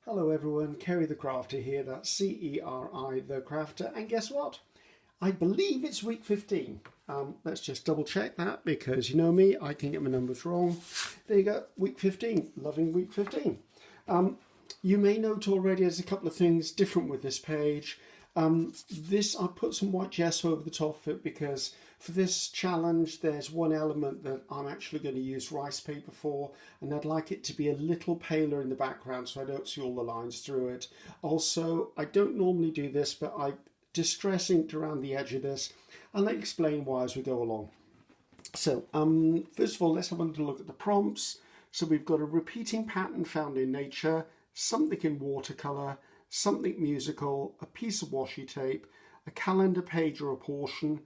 Hello everyone, Ceri the Crafter here, that's C-E-R-I the Crafter, and guess what? I believe it's week 15. Let's just double check that because you know me, I can get my numbers wrong. There you go, week 15, loving week 15. You may note already there's a couple of things different with this page. I put some white gesso over the top of it because for this challenge there's one element that I'm actually going to use rice paper for, and I'd like it to be a little paler in the background so I don't see all the lines through it. Also, I don't normally do this, but I distress inked around the edge of this, and I'll explain why as we go along. So first of all, let's have a little look at the prompts. So we've got a repeating pattern found in nature, something in watercolour, something musical, a piece of washi tape, a calendar page or a portion,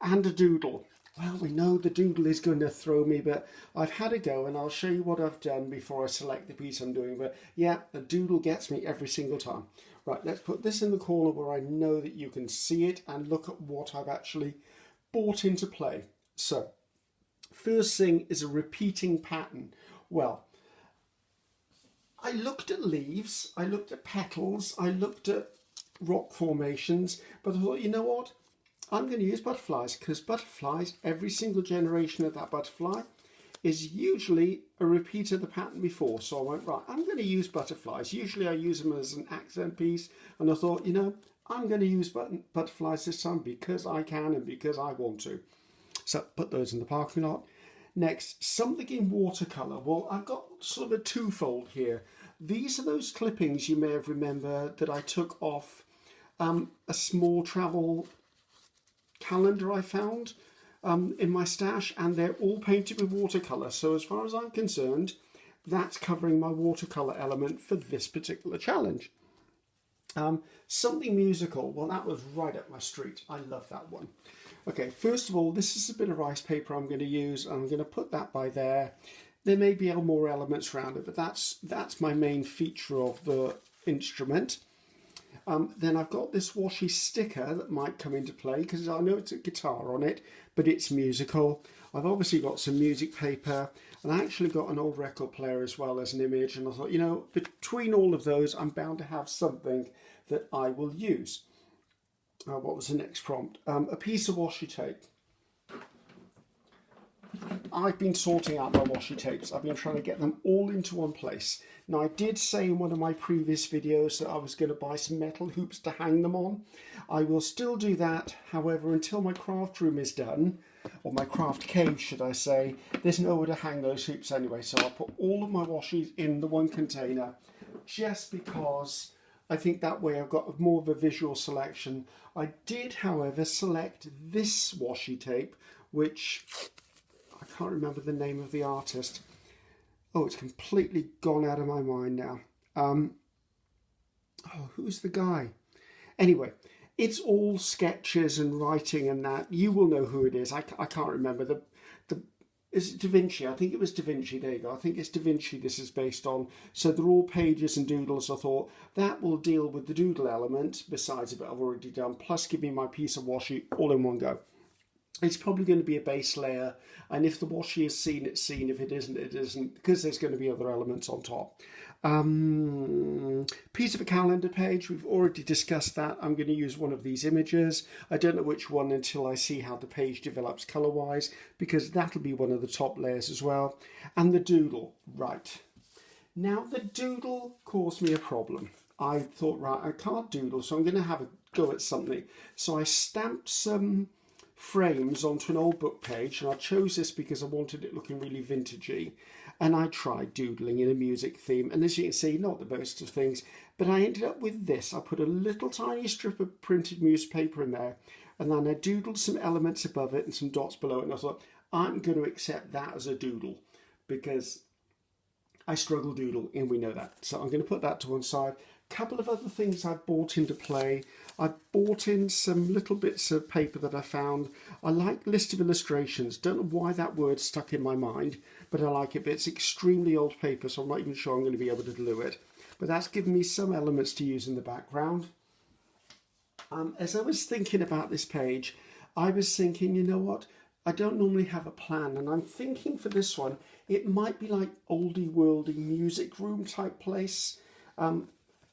and a doodle. Well, we know the doodle is going to throw me, but I've had a go and I'll show you what I've done before I select the piece I'm doing. But yeah, the doodle gets me every single time. Right, let's put this in the corner where I know that you can see it and look at what I've actually brought into play. So, first thing is a repeating pattern. Well, I looked at leaves, I looked at petals, I looked at rock formations, but I thought, you know what? I'm going to use butterflies because butterflies, every single generation of that butterfly is usually a repeat of the pattern before. So I went, right, I'm going to use butterflies. Usually I use them as an accent piece, and I thought, you know, I'm going to use butterflies this time because I can and because I want to. So put those in the parking lot. Next, something in watercolour. Well, I've got sort of a twofold here. These are those clippings you may have remembered that I took off a small travel calendar I found in my stash, and they're all painted with watercolour. So as far as I'm concerned, that's covering my watercolour element for this particular challenge. Something musical. Well, that was right up my street. I love that one. Okay, first of all, this is a bit of rice paper I'm going to use. I'm going to put that by there. There may be more elements around it, but that's my main feature of the instrument. Then I've got this washi sticker that might come into play because I know it's a guitar on it, but it's musical. I've obviously got some music paper, and I actually got an old record player as well as an image, and I thought, you know, between all of those, I'm bound to have something that I will use. What was the next prompt? A piece of washi tape. I've been sorting out my washi tapes. I've been trying to get them all into one place. Now, I did say in one of my previous videos that I was going to buy some metal hoops to hang them on. I will still do that. However, until my craft room is done, or my craft cave, should I say, there's nowhere to hang those hoops anyway. So I'll put all of my washies in the one container just because I think that way I've got more of a visual selection. I did, however, select this washi tape, which I can't remember the name of the artist. Oh, it's completely gone out of my mind now. Who's the guy? Anyway, it's all sketches and writing and that. You will know who it is. I can't remember. Is it Da Vinci? I think it was Da Vinci. There you go. I think it's Da Vinci this is based on. So they're all pages and doodles. I thought that will deal with the doodle element, besides a bit I've already done, plus give me my piece of washi all in one go. It's probably going to be a base layer, and if the washi is seen, it's seen. If it isn't, it isn't, because there's going to be other elements on top. Piece of a calendar page, we've already discussed that. I'm going to use one of these images. I don't know which one until I see how the page develops colour-wise, because that'll be one of the top layers as well. And the doodle, right. Now, the doodle caused me a problem. I thought, right, I can't doodle, so I'm going to have a go at something. So I stamped some frames onto an old book page, and I chose this because I wanted it looking really vintagey, and I tried doodling in a music theme, and as you can see, not the best of things, but I ended up with this. I put a little tiny strip of printed newspaper in there, and then I doodled some elements above it and some dots below it, and I thought, I'm going to accept that as a doodle because I struggle doodle, and we know that. So I'm going to put that to one side. Couple of other things I've brought into play. I've brought in some little bits of paper that I found. I like list of illustrations. Don't know why that word stuck in my mind, but I like it. But it's extremely old paper, so I'm not even sure I'm going to be able to glue it. But that's given me some elements to use in the background. As I was thinking about this page, I was thinking, you know what? I don't normally have a plan, and I'm thinking for this one, it might be like oldie worldy music room type place.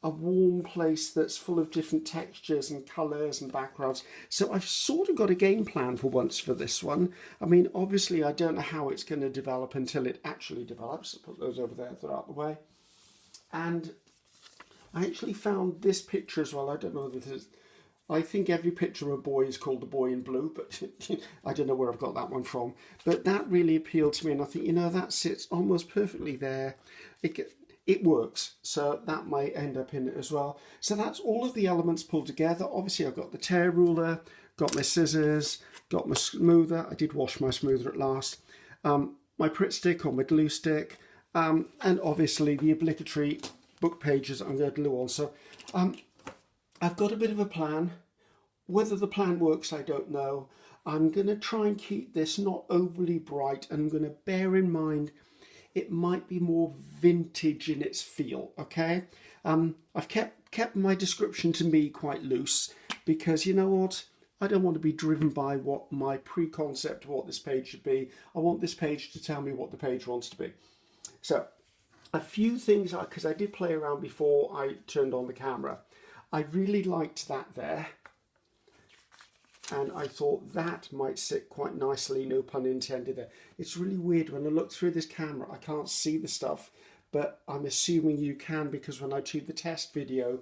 a warm place that's full of different textures and colours and backgrounds. So I've sort of got a game plan for once for this one. I mean, obviously I don't know how it's going to develop until it actually develops. I'll put those over there, they're out of the way. And I actually found this picture as well. I don't know if this is, I think every picture of a boy is called the boy in blue, but I don't know where I've got that one from. But that really appealed to me, and I think, you know, that sits almost perfectly there. It works, so that might end up in it as well. So that's all of the elements pulled together. Obviously, I've got the tear ruler, got my scissors, got my smoother. I did wash my smoother at last. My Pritt stick or my glue stick, and obviously the obligatory book pages I'm going to glue on. So I've got a bit of a plan. Whether the plan works, I don't know. I'm going to try and keep this not overly bright, and I'm going to bear in mind it might be more vintage in its feel, okay? I've kept my description to me quite loose because, you know what? I don't want to be driven by what my pre-concept of what this page should be. I want this page to tell me what the page wants to be. So, a few things, because I did play around before I turned on the camera. I really liked that there. And I thought that might sit quite nicely, no pun intended there. It's really weird when I look through this camera, I can't see the stuff, but I'm assuming you can because when I do the test video,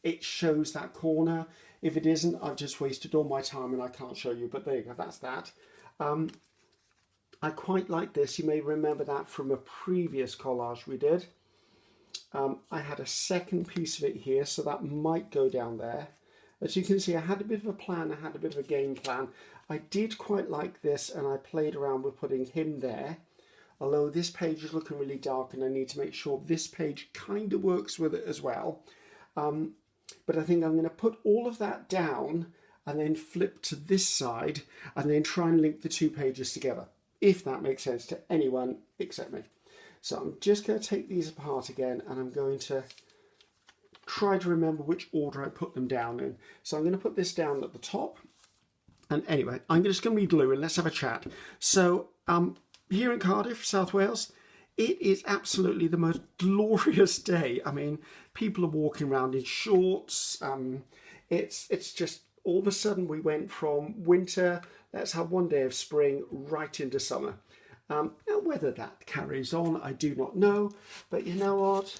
it shows that corner. If it isn't, I've just wasted all my time and I can't show you, but there you go, that's that. I quite like this. You may remember that from a previous collage we did. I had a second piece of it here, so that might go down there. As you can see, I had a bit of a plan, I had a bit of a game plan. I did quite like this, and I played around with putting him there. Although this page is looking really dark, and I need to make sure this page kind of works with it as well. But I think I'm going to put all of that down, and then flip to this side, and then try and link the two pages together, if that makes sense to anyone except me. So I'm just going to take these apart again, and I'm going to try to remember which order I put them down in. So I'm going to put this down at the top. And anyway, I'm just going to be gluing. Let's have a chat. So here in Cardiff, South Wales, it is absolutely the most glorious day. I mean, people are walking around in shorts. It's just all of a sudden we went from winter, let's have one day of spring, right into summer. Now, whether that carries on, I do not know. But you know what?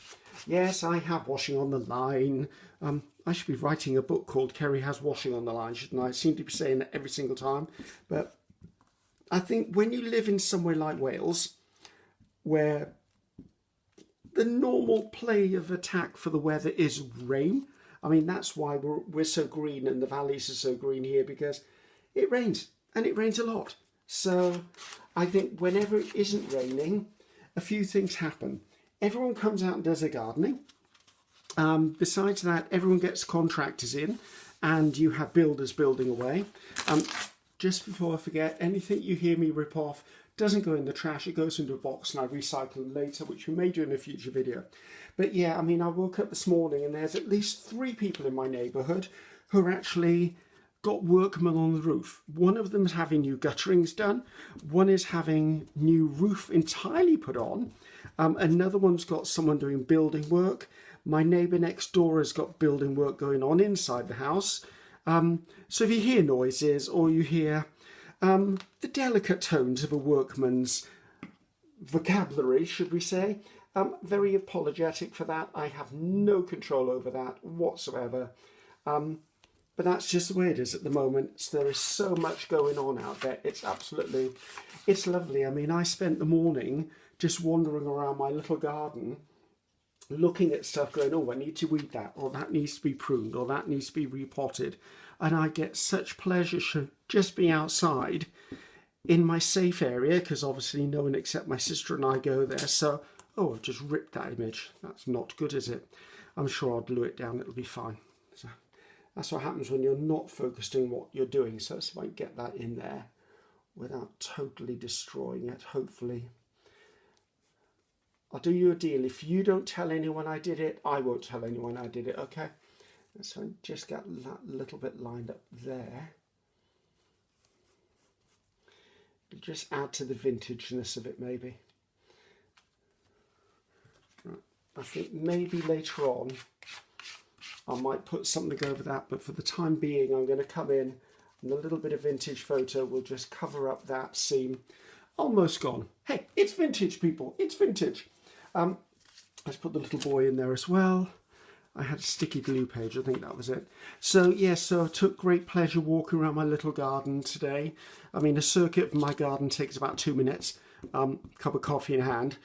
Yes, I have washing on the line. I should be writing a book called Ceri Has Washing on the Line, shouldn't I? I seem to be saying that every single time. But I think when you live in somewhere like Wales, where the normal play of attack for the weather is rain, I mean, that's why we're so green and the valleys are so green here, because it rains, and it rains a lot. So I think whenever it isn't raining, a few things happen. Everyone comes out and does their gardening. Besides that, everyone gets contractors in, and you have builders building away. Just before I forget, anything you hear me rip off doesn't go in the trash. It goes into a box and I recycle them later, which we may do in a future video. But yeah, I mean, I woke up this morning and there's at least 3 people in my neighbourhood who are actually got workmen on the roof. One of them is having new gutterings done. One is having new roof entirely put on. Another one's got someone doing building work. My neighbour next door has got building work going on inside the house. So if you hear noises or you hear the delicate tones of a workman's vocabulary, should we say, very apologetic for that. I have no control over that whatsoever. But that's just the way it is at the moment. So there is so much going on out there. It's lovely. I mean, I spent the morning just wandering around my little garden, looking at stuff going, oh, I need to weed that, or that needs to be pruned, or that needs to be repotted. And I get such pleasure just being outside in my safe area, because obviously no one except my sister and I go there. So, oh, I've just ripped that image. That's not good, is it? I'm sure I'll glue it down. It'll be fine. So that's what happens when you're not focused on what you're doing. So let's see if I can get that in there without totally destroying it, hopefully. I'll do you a deal. If you don't tell anyone I did it, I won't tell anyone I did it, okay? So I just got that little bit lined up there. It'll just add to the vintageness of it, maybe. Right. I think maybe later on I might put something over that, but for the time being, I'm going to come in and a little bit of vintage photo will just cover up that seam. Almost gone. Hey, it's vintage, people. It's vintage. Let's put the little boy in there as well. I had a sticky glue page, I think that was it. So yes, so I took great pleasure walking around my little garden today. I mean, a circuit of my garden takes about 2 minutes, cup of coffee in hand.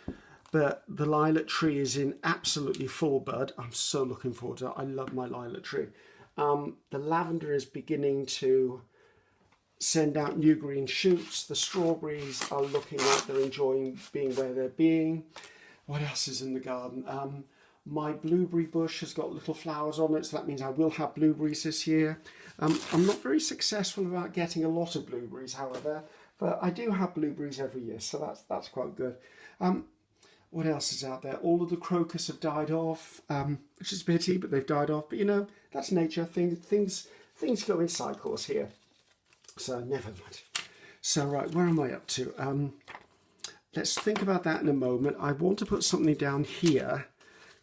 But the lilac tree is in absolutely full bud. I'm so looking forward to it. I love my lilac tree. The lavender is beginning to send out new green shoots. The strawberries are looking like they're enjoying being where they're being. What else is in the garden? My blueberry bush has got little flowers on it, so that means I will have blueberries this year. I'm not very successful about getting a lot of blueberries, however, but I do have blueberries every year, so that's quite good. What else is out there? All of the crocus have died off, which is a pity, but they've died off. But you know, that's nature. Things go in cycles here. So never mind. So right, where am I up to? Let's think about that in a moment. I want to put something down here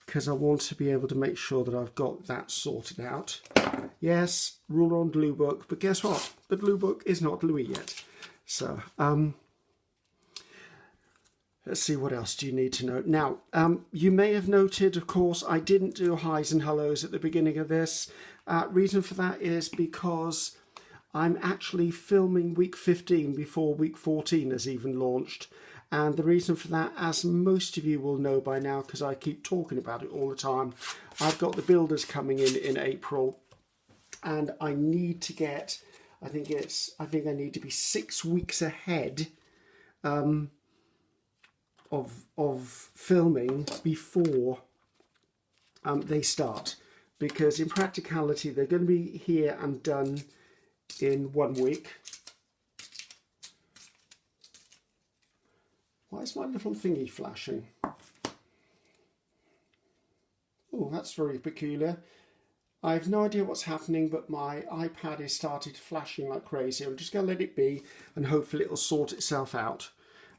because I want to be able to make sure that I've got that sorted out. Yes, ruler on glue book, but guess what? The glue book is not gluey yet. So, let's see, what else do you need to know? Now, you may have noted, of course, I didn't do highs and hellos at the beginning of this. Reason for that is because I'm actually filming week 15 before week 14 has even launched. And the reason for that, as most of you will know by now, because I keep talking about it all the time, I've got the builders coming in April, and I need to get, I think I need to be 6 weeks ahead of filming before they start, because in practicality they're going to be here and done in 1 week. Why is my little thingy flashing? Oh, that's very peculiar. I have no idea what's happening, but my iPad has started flashing like crazy. I'm just going to let it be and hopefully it'll sort itself out.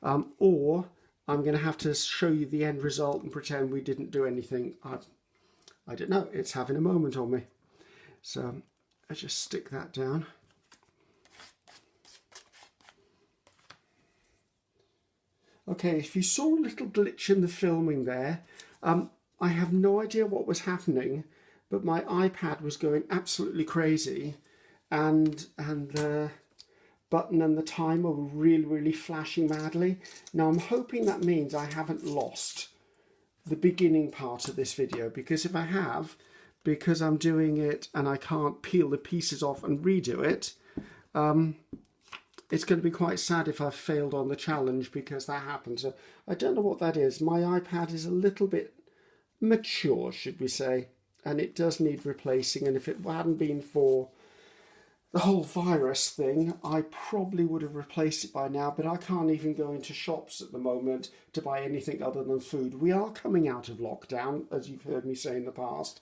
Or I'm going to have to show you the end result and pretend we didn't do anything. I don't know, it's having a moment on me. So I just stick that down. Okay, if you saw a little glitch in the filming there, I have no idea what was happening, but my iPad was going absolutely crazy, and the button and the timer were really flashing madly. Now I'm hoping that means I haven't lost the beginning part of this video, because if I have, because I'm doing it and I can't peel the pieces off and redo it, it's going to be quite sad if I've failed on the challenge, because that happens. So I don't know what that is. My iPad is a little bit mature, should we say, and it does need replacing. And if it hadn't been for the whole virus thing, I probably would have replaced it by now, but I can't even go into shops at the moment to buy anything other than food. We are coming out of lockdown, as you've heard me say in the past.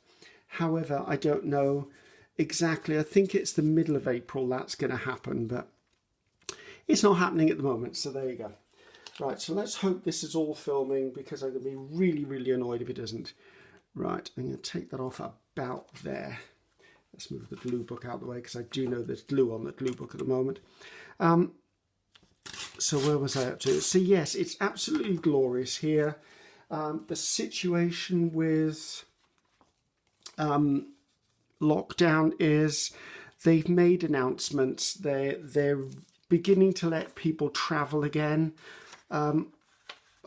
However, I don't know exactly. I think it's the middle of April that's going to happen, but it's not happening at the moment, so there you go. Right, so let's hope this is all filming, because I'm going to be really annoyed if it isn't. Right, I'm going to take that off about there. Let's move the glue book out of the way, because I do know there's glue on the glue book at the moment. So where was I up to? So yes, it's absolutely glorious here. The situation with lockdown is they've made announcements. They're beginning to let people travel again.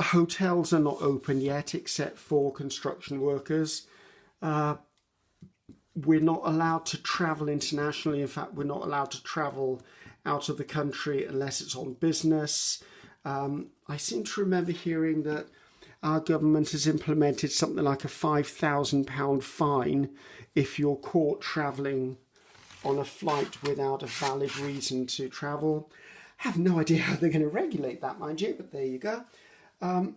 Hotels are not open yet, except for construction workers. We're not allowed to travel internationally. In fact, we're not allowed to travel out of the country unless it's on business. I seem to remember hearing that our government has implemented something like a £5,000 fine if you're caught travelling on a flight without a valid reason to travel. I have no idea how they're going to regulate that, mind you, but there you go. I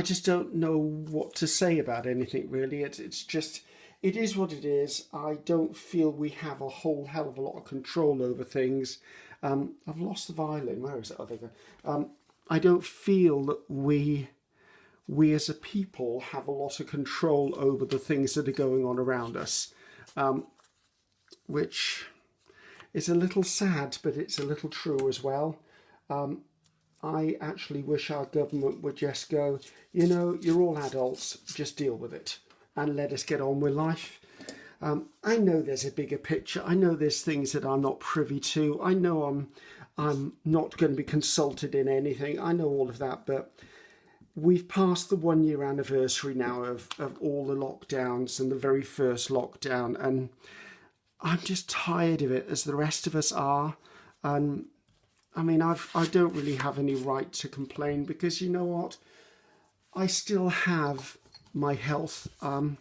just don't know what to say about anything, really. It's just, it is what it is. I don't feel we have a whole hell of a lot of control over things. I've lost the violin. Where is it? Oh, there you go. I don't feel that we we as a people have a lot of control over the things that are going on around us, which is a little sad, but it's a little true as well. I actually wish our government would just go, you know, you're all adults, just deal with it and let us get on with life. I know there's a bigger picture. I know there's things that I'm not privy to. I know I'm not going to be consulted in anything. I know all of that, but we've passed the 1 year anniversary now of all the lockdowns and the very first lockdown, and I'm just tired of it, as the rest of us are. And I mean, I don't really have any right to complain, because you know what? I still have my health. I've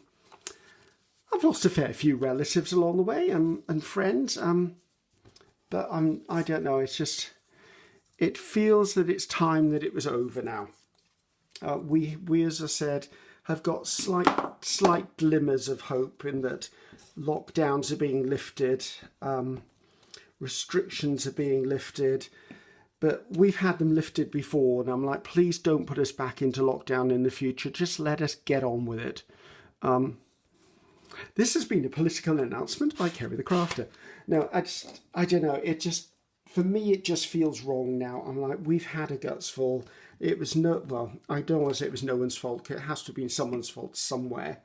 lost a fair few relatives along the way, and friends. But I don't know. It's just, it feels that it's time that it was over now. We, as I said, have got slight glimmers of hope in that lockdowns are being lifted, restrictions are being lifted, but we've had them lifted before, and I'm like, please don't put us back into lockdown in the future. Just let us get on with it. This has been a political announcement by Ceri the Crafter. No, I don't know. It just, for me, it just feels wrong now. I'm like, we've had a guts full. It was well, I don't want to say it was no one's fault. It has to have been someone's fault somewhere.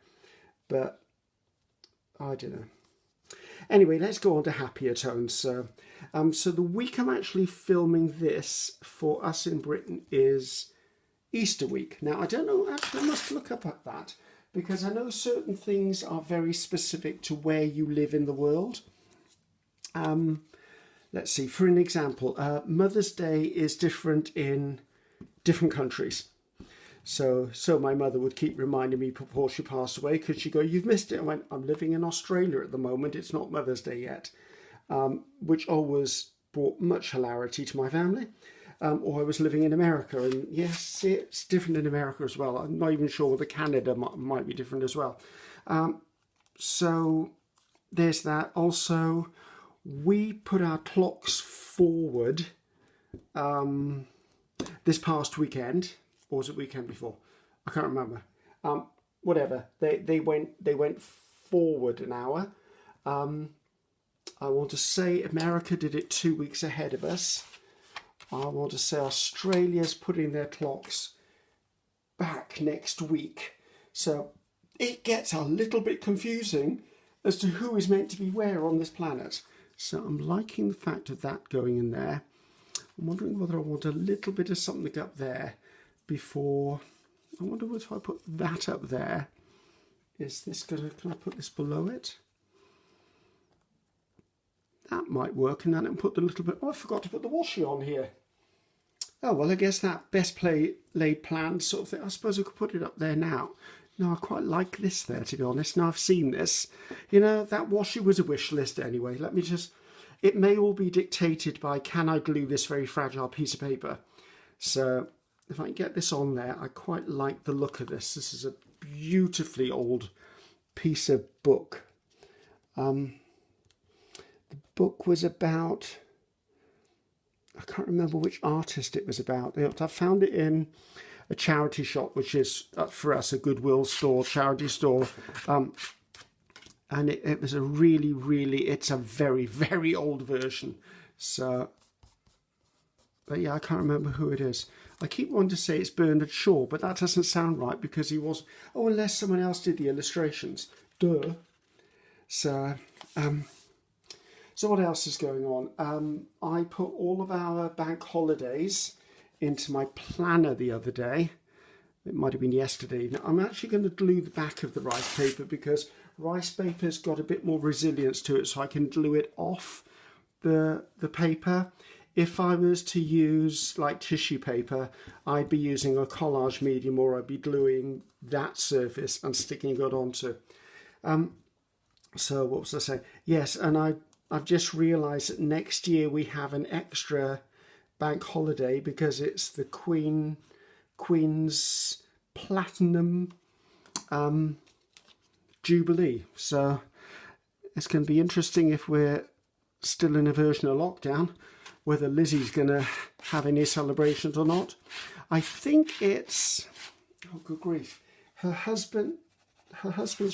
But I don't know. Anyway, let's go on to happier tones. So the week I'm actually filming this for us in Britain is Easter week. Now, I don't know, actually, I must look up at that, because I know certain things are very specific to where you live in the world. Let's see, for an example, Mother's Day is different in different countries. So my mother would keep reminding me before she passed away, because she'd go, you've missed it. I went, I'm living in Australia at the moment. It's not Mother's Day yet, which always brought much hilarity to my family. Or I was living in America, and yes, it's different in America as well. I'm not even sure whether Canada might be different as well. So there's that. Also, we put our clocks forward this past weekend, or was it weekend before? I can't remember. Whatever. They went forward an hour. I want to say America did it 2 weeks ahead of us. I want to say Australia's putting their clocks back next week. So it gets a little bit confusing as to who is meant to be where on this planet. So I'm liking the fact of that going in there. I'm wondering whether I want a little bit of something up there before. I wonder if I put that up there. Is this going to, can I put this below it? That might work, and then I can put the little bit, oh, I forgot to put the washi on here. Oh, well, I guess that best laid plan sort of thing. I suppose I could put it up there now. No, I quite like this there, to be honest. Now I've seen this. You know, that washi was a wish list anyway. Let me just, it may all be dictated by, can I glue this very fragile piece of paper? So if I can get this on there, I quite like the look of this. This is a beautifully old piece of book. The book was about, I can't remember which artist it was about. I found it in a charity shop, which is, for us, a Goodwill store, charity store. And it was a really, it's a very, very old version. So, but yeah, I can't remember who it is. I keep wanting to say it's Bernard Shaw, but that doesn't sound right, because he was, oh, unless someone else did the illustrations. Duh. So, so what else is going on? I put all of our bank holidays into my planner the other day. It might have been yesterday. Now, I'm actually going to glue the back of the rice paper, because rice paper's got a bit more resilience to it, so I can glue it off the paper. If I was to use like tissue paper, I'd be using a collage medium, or I'd be gluing that surface and sticking it onto. So what was I saying? Yes, and I've just realised that next year we have an extra bank holiday, because it's the Queen's Platinum Jubilee. So it's going to be interesting if we're still in a version of lockdown, whether Lizzie's going to have any celebrations or not. I think it's Oh, good grief. Her husband's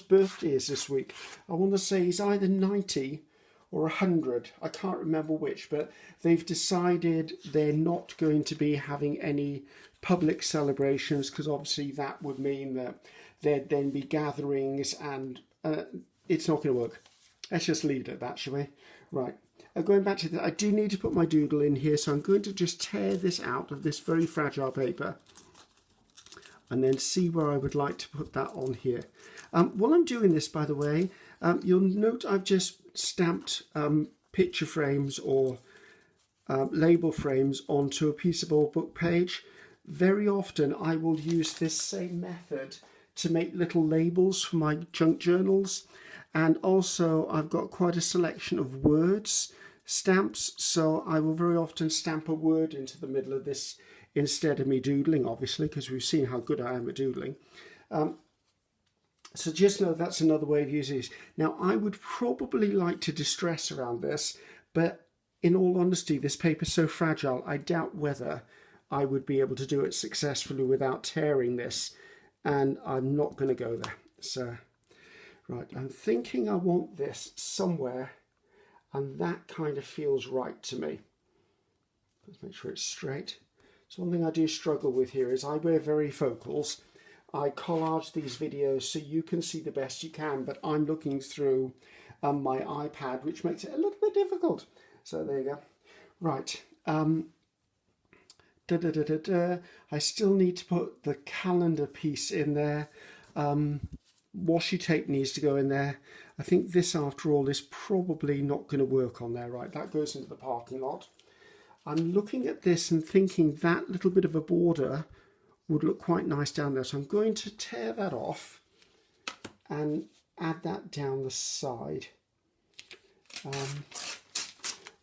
birthday is this week. I want to say he's either 90 or 100. I can't remember which, but they've decided they're not going to be having any public celebrations, because obviously that would mean that there'd then be gatherings, and it's not going to work. Let's just leave it at that, shall we? Right. Going back to that, I do need to put my doodle in here, so I'm going to just tear this out of this very fragile paper and then see where I would like to put that on here. While I'm doing this, by the way, you'll note I've just stamped picture frames or label frames onto a piece of old book page. Very often I will use this same method to make little labels for my junk journals. And also I've got quite a selection of words stamps, so I will very often stamp a word into the middle of this instead of me doodling, obviously, because we've seen how good I am at doodling. So just know that's another way of using this. Now, I would probably like to distress around this, but in all honesty, this paper's so fragile, I doubt whether I would be able to do it successfully without tearing this, and I'm not going to go there. So, right, I'm thinking I want this somewhere, and that kind of feels right to me. Let's make sure it's straight. So one thing I do struggle with here is I wear varifocals. I collage these videos so you can see the best you can, but I'm looking through my iPad, which makes it a little bit difficult. So there you go. Right. I still need to put the calendar piece in there. Washi tape needs to go in there. I think this, after all, is probably not going to work on there. Right, that goes into the parking lot. I'm looking at this and thinking that little bit of a border would look quite nice down there. So I'm going to tear that off and add that down the side.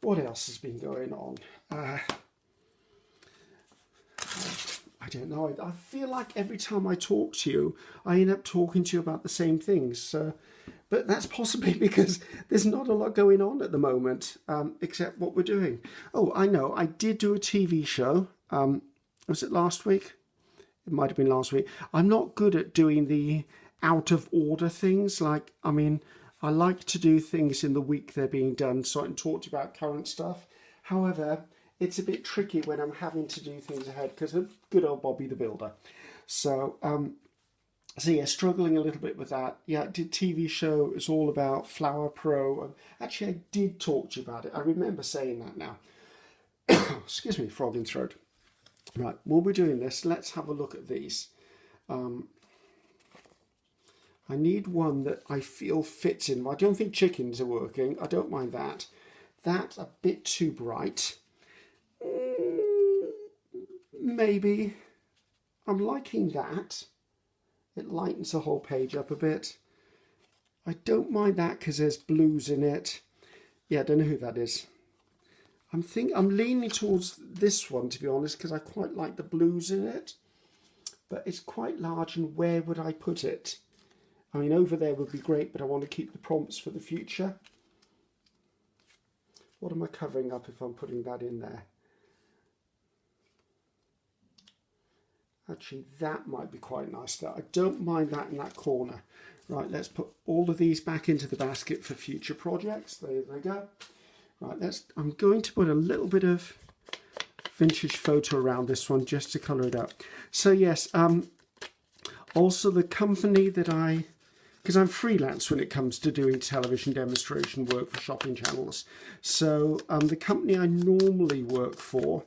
What else has been going on? I don't know. I feel like every time I talk to you, I end up talking to you about the same things. But that's possibly because there's not a lot going on at the moment, except what we're doing. Oh, I know. I did do a TV show. Was it last week? It might have been last week. I'm not good at doing the out of order things. I like to do things in the week they're being done so I can talk to you about current stuff. However, it's a bit tricky when I'm having to do things ahead because of good old Bobby the Builder. So yeah, struggling a little bit with that. Yeah, I did TV show. It's all about Flower Pro. Actually, I did talk to you about it. I remember saying that now. Excuse me, frog in throat. Right, while we're doing this, let's have a look at these. I need one that I feel fits in. I don't think chickens are working. I don't mind that. That's a bit too bright. Maybe. I'm liking that. It lightens the whole page up a bit. I don't mind that because there's blues in it. Yeah, I don't know who that is. I'm leaning towards this one, to be honest, because I quite like the blues in it. But it's quite large, and where would I put it? I mean, over there would be great, but I want to keep the prompts for the future. What am I covering up if I'm putting that in there? Actually, that might be quite nice. I don't mind that in that corner. Right, let's put all of these back into the basket for future projects. There they go. Right, I'm going to put a little bit of vintage photo around this one just to colour it up. So yes, also the company that because I'm freelance when it comes to doing television demonstration work for shopping channels. So the company I normally work for,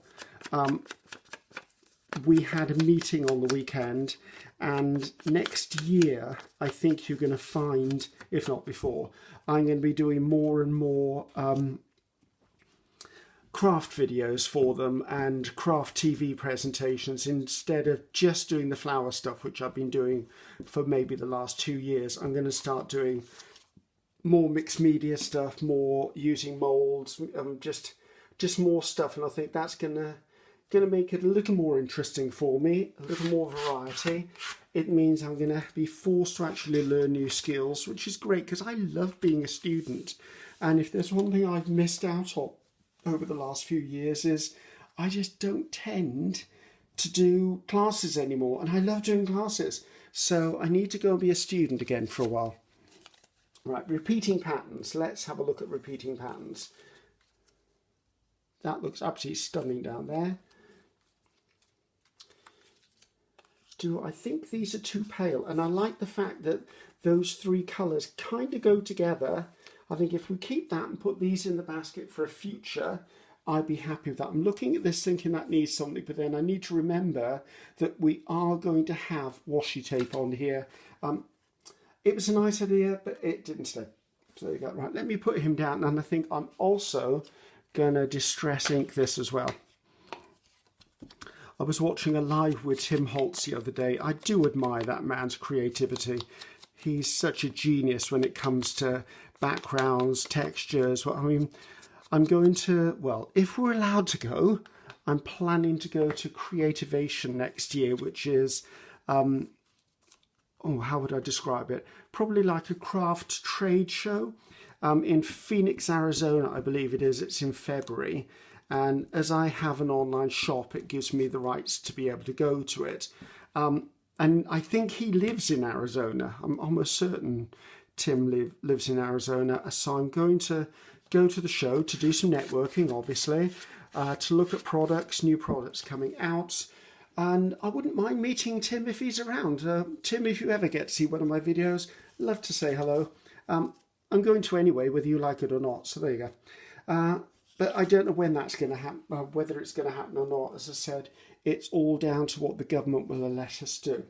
we had a meeting on the weekend, and next year I think you're going to find, if not before, I'm going to be doing more and more craft videos for them and craft TV presentations instead of just doing the flower stuff, which I've been doing for maybe the last 2 years. I'm going to start doing more mixed media stuff, more using molds, just more stuff, and I think that's going to make it a little more interesting for me, a little more variety. It means I'm going to be forced to actually learn new skills, which is great because I love being a student. And if there's one thing I've missed out on over the last few years is I just don't tend to do classes anymore, and I love doing classes. So I need to go and be a student again for a while. Right, repeating patterns. Let's have a look at repeating patterns. That looks absolutely stunning down there. I think these are too pale, and I like the fact that those three colours kind of go together. I think if we keep that and put these in the basket for a future, I'd be happy with that. I'm looking at this thinking that needs something, but then I need to remember that we are going to have washi tape on here. It was a nice idea, but it didn't stay. So there you go. Right, let me put him down, and I think I'm also going to distress ink this as well. I was watching a live with Tim Holtz the other day. I do admire that man's creativity. He's such a genius when it comes to backgrounds, textures. Well, I mean, I'm going to, well, if we're allowed to go, I'm planning to go to Creativation next year, which is, how would I describe it? Probably like a craft trade show in Phoenix, Arizona, I believe it is. It's in February. And as I have an online shop, it gives me the rights to be able to go to it. And I think he lives in Arizona. I'm almost certain Tim lives in Arizona. So I'm going to go to the show to do some networking, obviously, to look at products, new products coming out. And I wouldn't mind meeting Tim if he's around. Tim, if you ever get to see one of my videos, love to say hello. I'm going to anyway, whether you like it or not. So there you go. But I don't know when that's going to happen, whether it's going to happen or not. As I said, it's all down to what the government will let us do.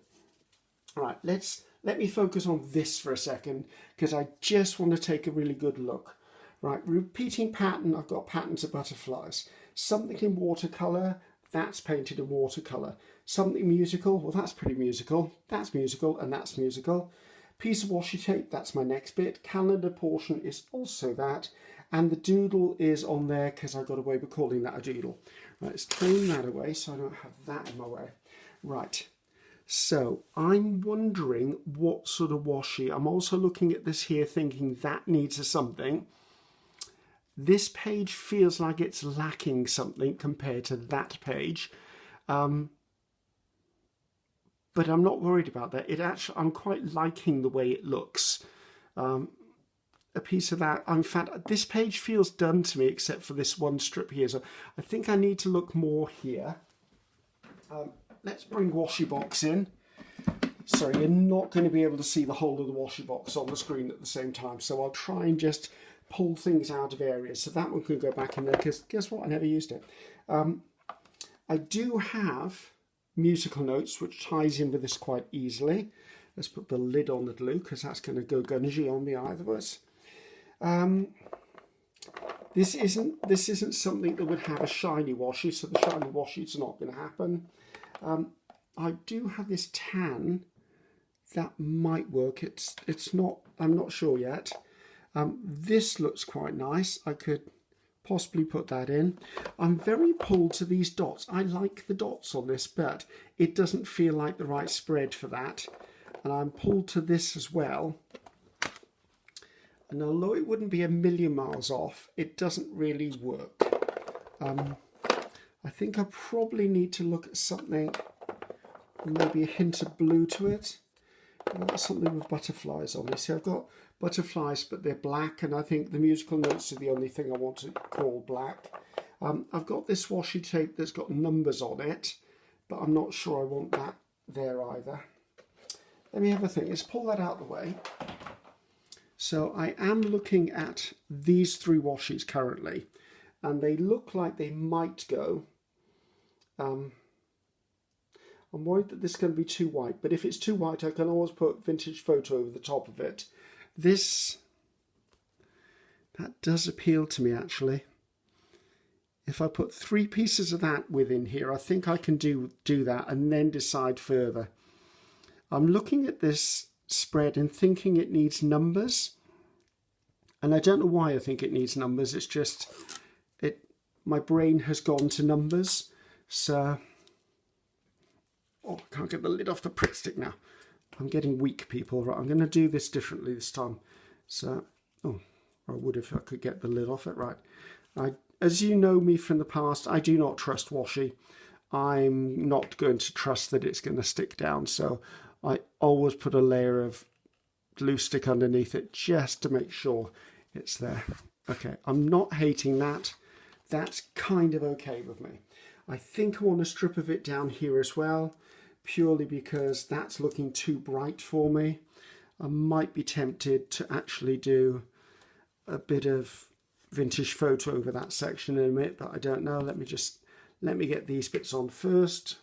All right, let me focus on this for a second, because I just want to take a really good look. Right, repeating pattern, I've got patterns of butterflies. Something in watercolour, that's painted in watercolour. Something musical, well that's pretty musical. That's musical and that's musical. Piece of washi tape, that's my next bit. Calendar portion is also that. And the doodle is on there because I got away with calling that a doodle. Right, let's clean that away so I don't have that in my way. Right, so I'm wondering what sort of washi. I'm also looking at this here thinking that needs a something. This page feels like it's lacking something compared to that page. But I'm not worried about that. I'm quite liking the way it looks. A piece of that. In fact, this page feels done to me except for this one strip here. So I think I need to look more here. Let's bring washi box in. Sorry, you're not going to be able to see the whole of the washi box on the screen at the same time. So I'll try and just pull things out of areas. So that one can go back in there because guess what? I never used it. I do have musical notes, which ties in with this quite easily. Let's put the lid on the glue because that's going to go gungy on me either of us. This isn't something that would have a shiny washi, so the shiny washi is not going to happen. I do have this tan that might work. It's not. I'm not sure yet. This looks quite nice. I could possibly put that in. I'm very pulled to these dots. I like the dots on this, but it doesn't feel like the right spread for that. And I'm pulled to this as well. And although it wouldn't be a million miles off, it doesn't really work. I think I probably need to look at something, maybe a hint of blue to it. I've got something with butterflies on this. See, I've got butterflies, but they're black, and I think the musical notes are the only thing I want to call black. I've got this washi tape that's got numbers on it, but I'm not sure I want that there either. Let me have a think. Let's pull that out of the way. So I am looking at these three washis currently, and they look like they might go. I'm worried that this is going to be too white, but if it's too white, I can always put vintage photo over the top of it. That does appeal to me actually. If I put 3 pieces of that within here, I think I can do that and then decide further. I'm looking at this spread and thinking it needs numbers, and I don't know why I think it needs numbers. It's just my brain has gone to numbers. So I can't get the lid off the Pritt stick now. I'm getting weak, people. Right, I'm going to do this differently this time. So I would if I could get the lid off it. Right, as you know me from the past, I do not trust washi. I'm not going to trust that it's going to stick down. So I always put a layer of glue stick underneath it just to make sure it's there. Okay, I'm not hating that. That's kind of okay with me. I think I want a strip of it down here as well, purely because that's looking too bright for me. I might be tempted to actually do a bit of vintage photo over that section in a minute, but I don't know. Let me get these bits on first.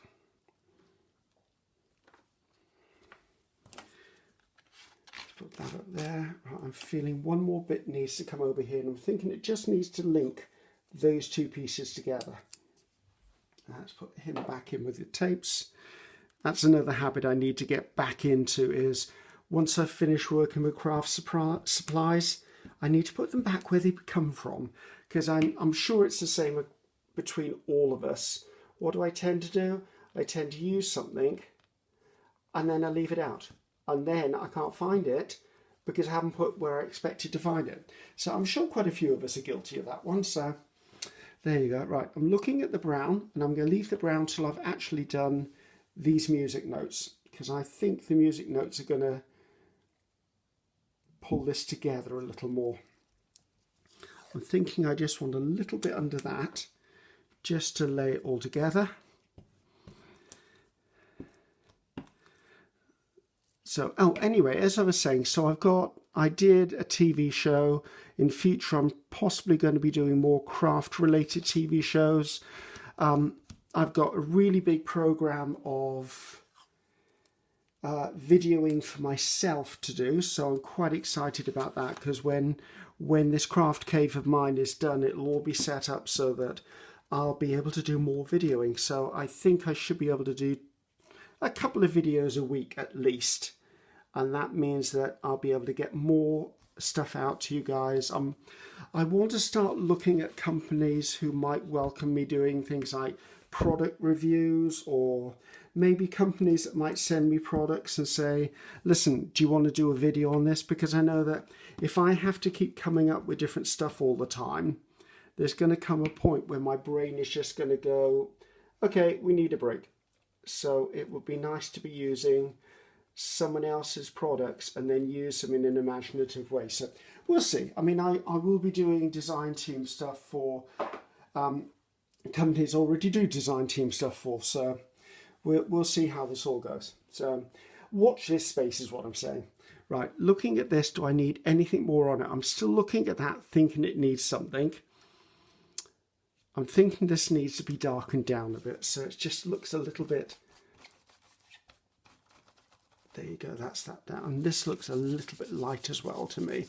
Put that up there. Right, I'm feeling one more bit needs to come over here, and I'm thinking it just needs to link those two pieces together. Let's put him back in with the tapes. That's another habit I need to get back into, is once I've finished working with craft supplies, I need to put them back where they come from, because I'm sure it's the same between all of us. What do I tend to do? I tend to use something and then I leave it out, and then I can't find it because I haven't put where I expected to find it. So I'm sure quite a few of us are guilty of that one. So there you go. Right, I'm looking at the brown, and I'm going to leave the brown till I've actually done these music notes, because I think the music notes are going to pull this together a little more. I'm thinking I just want a little bit under that just to lay it all together. So, anyway, as I was saying, so I did a TV show. In future, I'm possibly going to be doing more craft-related TV shows. I've got a really big program of videoing for myself to do, so I'm quite excited about that, because when this craft cave of mine is done, it'll all be set up so that I'll be able to do more videoing. So I think I should be able to do a couple of videos a week at least, and that means that I'll be able to get more stuff out to you guys. I want to start looking at companies who might welcome me doing things like product reviews, or maybe companies that might send me products and say, listen, do you want to do a video on this? Because I know that if I have to keep coming up with different stuff all the time, there's going to come a point where my brain is just going to go, okay, we need a break. So it would be nice to be using someone else's products and then use them in an imaginative way. So we'll see. I mean, I will be doing design team stuff for companies already do design team stuff for, so we'll see how this all goes. So watch this space is what I'm saying. Right, looking at this, do I need anything more on it? I'm still looking at that, thinking it needs something. I'm thinking this needs to be darkened down a bit, so it just looks a little bit. There you go, that's that down. And this looks a little bit light as well to me.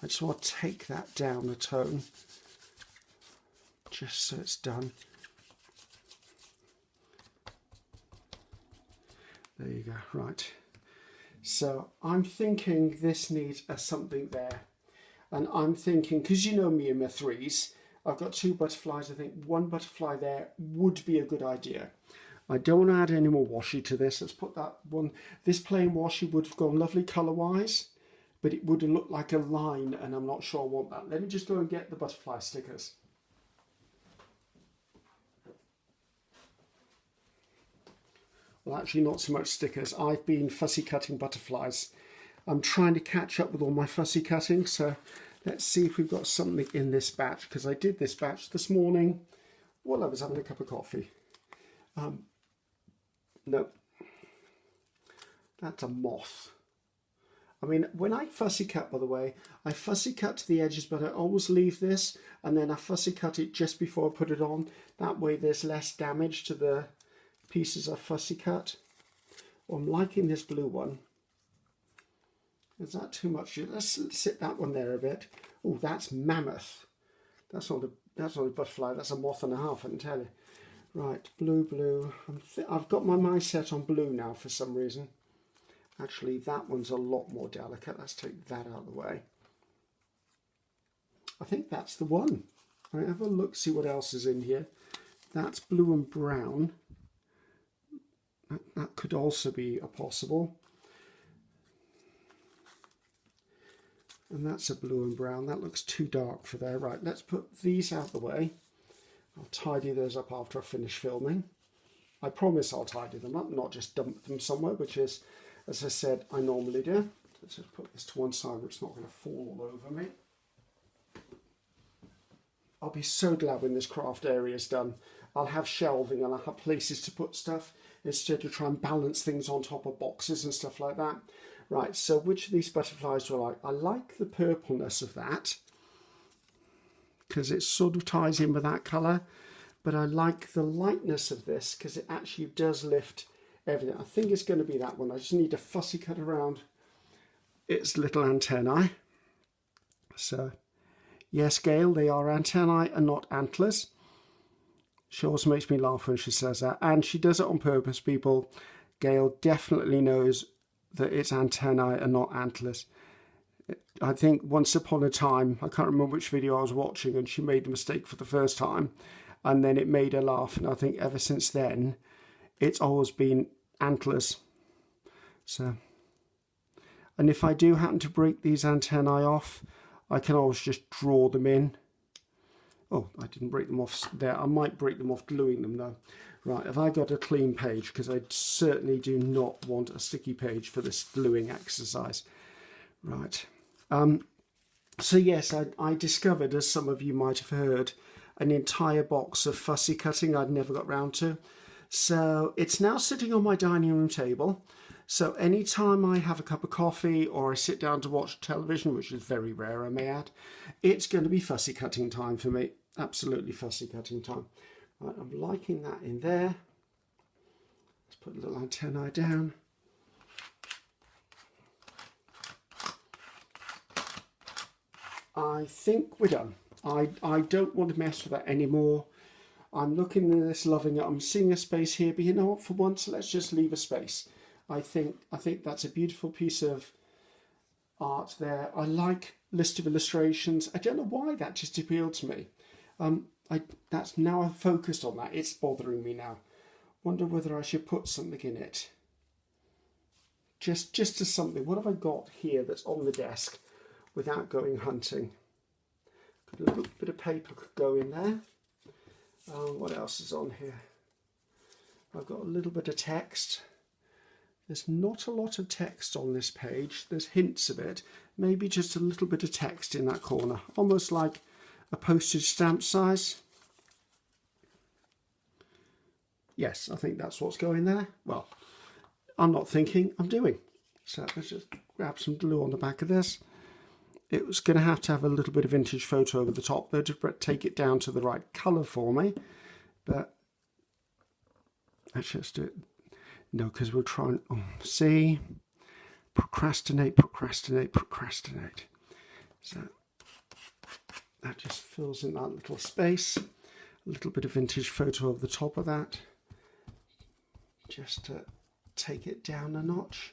I just want to take that down a tone, just so it's done. There you go, right. So I'm thinking this needs a something there. And I'm thinking, because you know me and my threes, I've got two butterflies. I think one butterfly there would be a good idea. I don't want to add any more washi to this. Let's put that one. This plain washi would have gone lovely colour-wise, but it would have looked like a line, and I'm not sure I want that. Let me just go and get the butterfly stickers. Well, actually not so much stickers. I've been fussy cutting butterflies. I'm trying to catch up with all my fussy cutting, so let's see if we've got something in this batch, because I did this batch this morning while I was having a cup of coffee. No, that's a moth. I mean, when I fussy cut, by the way, I fussy cut to the edges, but I always leave this, and then I fussy cut it just before I put it on. That way there's less damage to the pieces I fussy cut. Oh, I'm liking this blue one. Is that too much? Let's sit that one there a bit. Oh, that's mammoth. That's not a butterfly, that's a moth and a half, I can tell you. Right, blue. I've got my mind set on blue now for some reason. Actually, that one's a lot more delicate. Let's take that out of the way. I think that's the one. Right, have a look, see what else is in here. That's blue and brown. That could also be a possible. And that's a blue and brown. That looks too dark for there. Right, let's put these out the way. I'll tidy those up after I finish filming. I promise I'll tidy them up, not just dump them somewhere, which is, as I said, I normally do. Let's just put this to one side where it's not going to fall all over me. I'll be so glad when this craft area is done. I'll have shelving and I'll have places to put stuff instead of try and balance things on top of boxes and stuff like that. Right, so which of these butterflies do I like? I like the purpleness of that because it sort of ties in with that colour. But I like the lightness of this because it actually does lift everything. I think it's going to be that one. I just need to fussy cut around its little antennae. So, yes, Gail, they are antennae and not antlers. She also makes me laugh when she says that. And she does it on purpose, people. Gail definitely knows that it's antennae and not antlers. I think once upon a time, I can't remember which video I was watching, and she made the mistake for the first time. And then it made her laugh. And I think ever since then, it's always been antlers. So, and if I do happen to break these antennae off, I can always just draw them in. Oh, I didn't break them off there. I might break them off gluing them though. Right, have I got a clean page? Because I certainly do not want a sticky page for this gluing exercise. Right. So yes, I discovered, as some of you might have heard, an entire box of fussy cutting I'd never got round to. So it's now sitting on my dining room table. So anytime I have a cup of coffee or I sit down to watch television, which is very rare, I may add, it's going to be fussy cutting time for me. Absolutely fussy cutting time. Right, I'm liking that in there. Let's put a little antennae down. I think we're done. I don't want to mess with that anymore. I'm looking at this, loving it. I'm seeing a space here, but you know what? For once, let's just leave a space. I think that's a beautiful piece of art there. I like list of illustrations. I don't know why that just appealed to me. That's now I've focused on that. It's bothering me now. Wonder whether I should put something in it. Just as something. What have I got here that's on the desk without going hunting? A little bit of paper could go in there. What else is on here? I've got a little bit of text. There's not a lot of text on this page. There's hints of it. Maybe just a little bit of text in that corner. Almost like a postage stamp size. Yes, I think that's what's going there. Well, I'm not thinking, I'm doing. So let's just grab some glue on the back of this. It was going to have a little bit of vintage photo over the top though to take it down to the right colour for me. But let's just do it. No, because we're trying, see, procrastinate. So that just fills in that little space. A little bit of vintage photo over the top of that. Just to take it down a notch.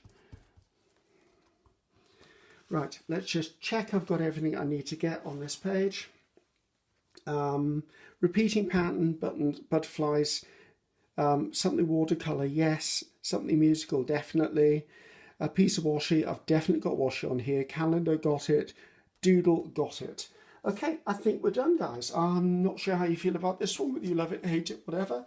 Right, let's just check I've got everything I need to get on this page. Repeating pattern, buttons, butterflies, something watercolour, yes. Something musical, definitely. A piece of washi, I've definitely got washi on here. Calendar, got it. Doodle, got it. Okay, I think we're done, guys. I'm not sure how you feel about this one, whether you love it, hate it, whatever.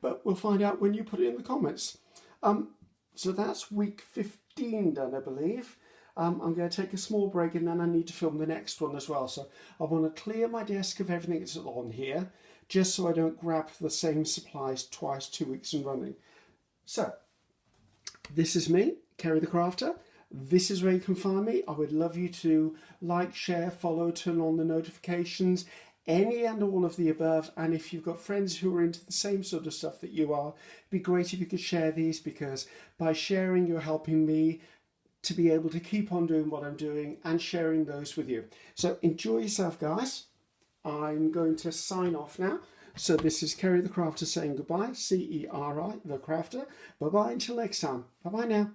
But we'll find out when you put it in the comments. So that's week 15 done, I believe. I'm going to take a small break and then I need to film the next one as well. So I want to clear my desk of everything that's on here, just so I don't grab the same supplies twice, 2 weeks in running. So this is me, Ceri the Crafter. This is where you can find me. I would love you to like, share, follow, turn on the notifications, any and all of the above. And if you've got friends who are into the same sort of stuff that you are, it'd be great if you could share these, because by sharing you're helping me to be able to keep on doing what I'm doing and sharing those with you. So enjoy yourself, guys. I'm going to sign off now. So this is Ceri the Crafter saying goodbye. Ceri the Crafter. Bye-bye until next time. Bye-bye now.